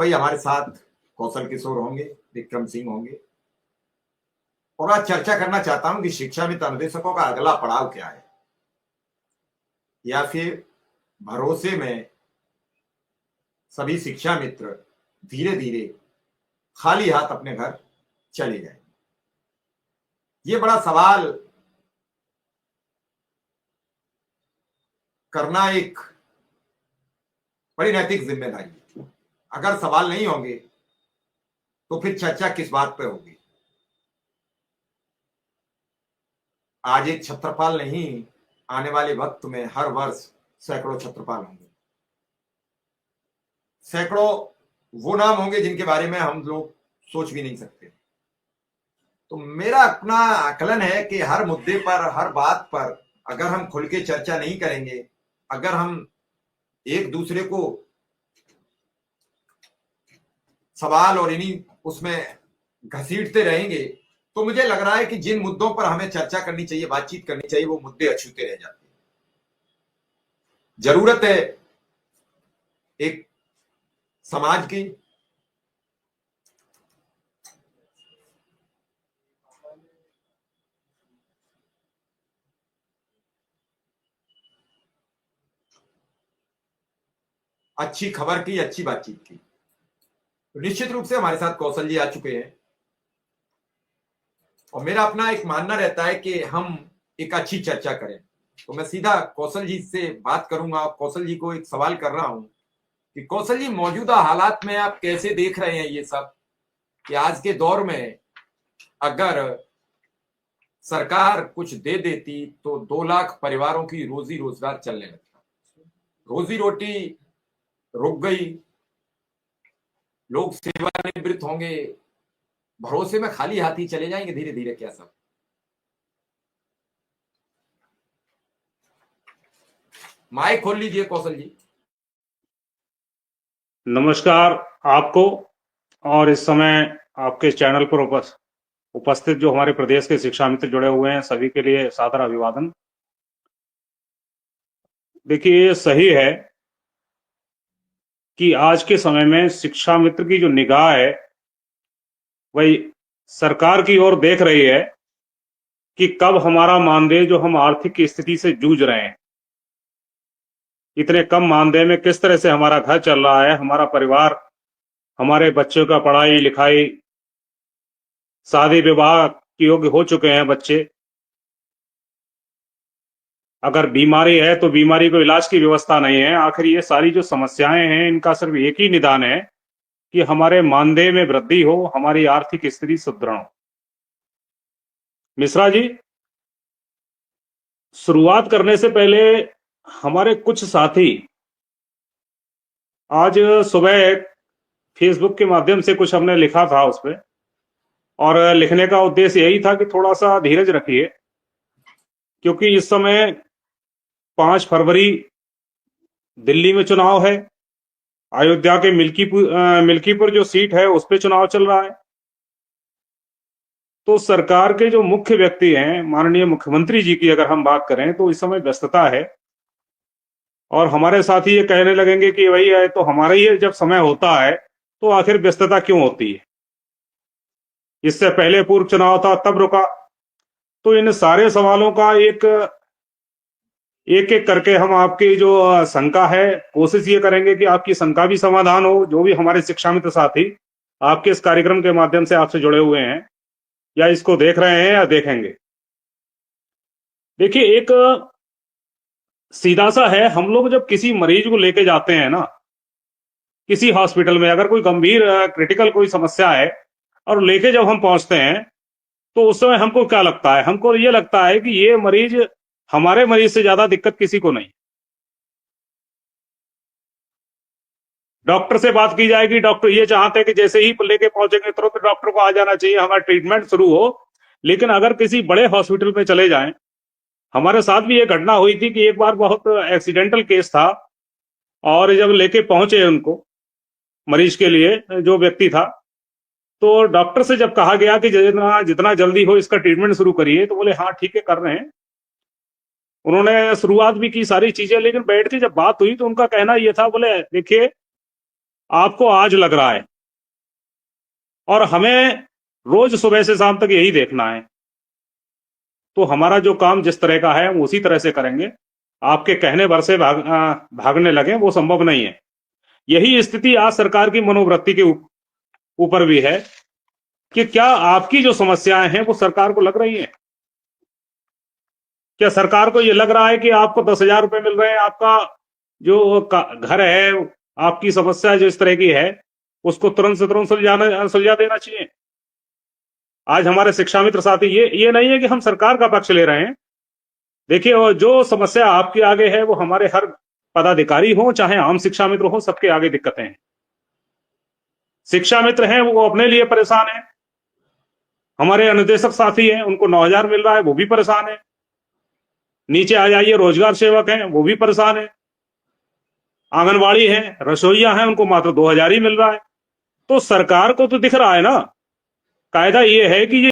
वही हमारे साथ कौशल किशोर होंगे, विक्रम सिंह होंगे, और आज चर्चा करना चाहता हूं कि शिक्षा मित्र अनुदेशकों का अगला पड़ाव क्या है, या फिर भरोसे में सभी शिक्षा मित्र धीरे धीरे खाली हाथ अपने घर चले जाए। ये बड़ा सवाल करना एक बड़ी नैतिक जिम्मेदारी है। अगर सवाल नहीं होंगे तो फिर चर्चा किस बात पर होगी। आज एक छत्रपाल नहीं, आने वाले वक्त में हर वर्ष सैकड़ों छत्रपाल होंगे। सैकड़ों वो नाम होंगे जिनके बारे में हम लोग सोच भी नहीं सकते। तो मेरा अपना आकलन है कि हर मुद्दे पर, हर बात पर अगर हम खुल के चर्चा नहीं करेंगे, अगर हम एक दूसरे को सवाल और इन्हीं उसमें घसीटते रहेंगे, तो मुझे लग रहा है कि जिन मुद्दों पर हमें चर्चा करनी चाहिए, बातचीत करनी चाहिए, वो मुद्दे अछूते रह जाते हैं। जरूरत है एक समाज की अच्छी खबर की, अच्छी बातचीत की। तो निश्चित रूप से हमारे साथ कौशल जी आ चुके हैं, और मेरा अपना एक मानना रहता है कि हम एक अच्छी चर्चा करें। तो मैं सीधा कौशल जी से बात करूंगा, और कौशल जी को एक सवाल कर रहा हूं कि कौशल जी, मौजूदा हालात में आप कैसे देख रहे हैं ये सब, कि आज के दौर में अगर सरकार कुछ दे देती तो 2 लाख परिवारों की रोजी रोजगार चलने लगता, रोजी रोटी रुक गई, लोग सेवानिवृत्त होंगे, भरोसे में खाली हाथ ही चले जाएंगे धीरे धीरे क्या सब? माइक खोल लीजिए कौशल जी। नमस्कार आपको, और इस समय आपके चैनल पर उपस्थित जो हमारे प्रदेश के शिक्षा मित्र जुड़े हुए हैं, सभी के लिए सादर अभिवादन। देखिए, ये सही है कि आज के समय में शिक्षा मित्र की जो निगाह है वही सरकार की ओर देख रही है कि कब हमारा मानदेय, जो हम आर्थिक स्थिति से जूझ रहे हैं, इतने कम मानदेय में किस तरह से हमारा घर चल रहा है, हमारा परिवार, हमारे बच्चों का पढ़ाई लिखाई, शादी विवाह के योग्य हो चुके हैं बच्चे, अगर बीमारी है तो बीमारी को इलाज की व्यवस्था नहीं है। आखिर ये सारी जो समस्याएं हैं, इनका सिर्फ एक ही निदान है कि हमारे मानदेय में वृद्धि हो, हमारी आर्थिक स्थिति सुदृढ़ हो। मिश्रा जी, शुरुआत करने से पहले हमारे कुछ साथी आज सुबह फेसबुक के माध्यम से कुछ हमने लिखा था उस पर, और लिखने का उद्देश्य यही था कि थोड़ा सा धीरज रखिए, क्योंकि इस समय 5 फरवरी दिल्ली में चुनाव है, अयोध्या के मिल्कीपुर जो सीट है उस पर चुनाव चल रहा है। तो सरकार के जो मुख्य व्यक्ति हैं, माननीय मुख्यमंत्री जी की अगर हम बात करें तो इस समय व्यस्तता है, और हमारे साथी ये कहने लगेंगे कि वही है तो हमारा ही जब समय होता है तो आखिर व्यस्तता क्यों होती है, इससे पहले पूर्व चुनाव था तब रुका। तो इन सारे सवालों का एक एक करके हम आपकी जो शंका है, कोशिश ये करेंगे कि आपकी शंका भी समाधान हो। जो भी हमारे शिक्षा मित्र साथी आपके इस कार्यक्रम के माध्यम से आपसे जुड़े हुए हैं या इसको देख रहे हैं या देखेंगे, देखिए, एक सीधा सा है, हम लोग जब किसी मरीज को लेके जाते हैं ना किसी हॉस्पिटल में, अगर कोई गंभीर क्रिटिकल कोई समस्या है और लेके जब हम पहुंचते हैं तो उस समय हमको क्या लगता है? हमको ये लगता है कि ये मरीज, हमारे मरीज से ज्यादा दिक्कत किसी को नहीं। डॉक्टर से बात की जाएगी, डॉक्टर ये चाहते हैं कि जैसे ही लेके पहुंचेंगे तुरंत डॉक्टर को आ जाना चाहिए, हमारा ट्रीटमेंट शुरू हो। लेकिन अगर किसी बड़े हॉस्पिटल में चले जाएं, हमारे साथ भी ये घटना हुई थी कि एक बार बहुत एक्सीडेंटल केस था, और जब लेके पहुंचे उनको, मरीज के लिए जो व्यक्ति था, तो डॉक्टर से जब कहा गया कि जितना जल्दी हो इसका ट्रीटमेंट शुरू करिए, तो बोले हाँ ठीक है कर रहे हैं। उन्होंने शुरुआत भी की सारी चीजें, लेकिन बैठ के जब बात हुई तो उनका कहना यह था, बोले देखिए आपको आज लग रहा है, और हमें रोज सुबह से शाम तक यही देखना है। तो हमारा जो काम जिस तरह का है हम उसी तरह से करेंगे। आपके कहने भर से भागने लगे, वो संभव नहीं है। यही स्थिति आज सरकार की मनोवृत्ति के ऊपर भी है कि क्या आपकी जो समस्याएं हैं वो सरकार को लग रही हैं? क्या सरकार को ये लग रहा है कि आपको 10,000 रुपए मिल रहे हैं, आपका जो घर है, आपकी समस्या जो इस तरह की है उसको तुरंत से तुरंत सुलझा देना चाहिए? आज हमारे शिक्षा मित्र साथी, ये नहीं है कि हम सरकार का पक्ष ले रहे हैं। देखिए, और जो समस्या आपके आगे है वो हमारे हर पदाधिकारी हो चाहे आम शिक्षा मित्र हो, सबके आगे दिक्कतें हैं। शिक्षा मित्र हैं वो अपने लिए परेशान है, हमारे अनुदेशक साथी हैं उनको 9,000 मिल रहा है, वो भी परेशान है। नीचे आ जाइए, रोजगार सेवक हैं वो भी परेशान है, आंगनबाड़ी है, रसोईया हैं, उनको मात्र 2,000 ही मिल रहा है। तो सरकार को तो दिख रहा है ना, कायदा ये है कि ये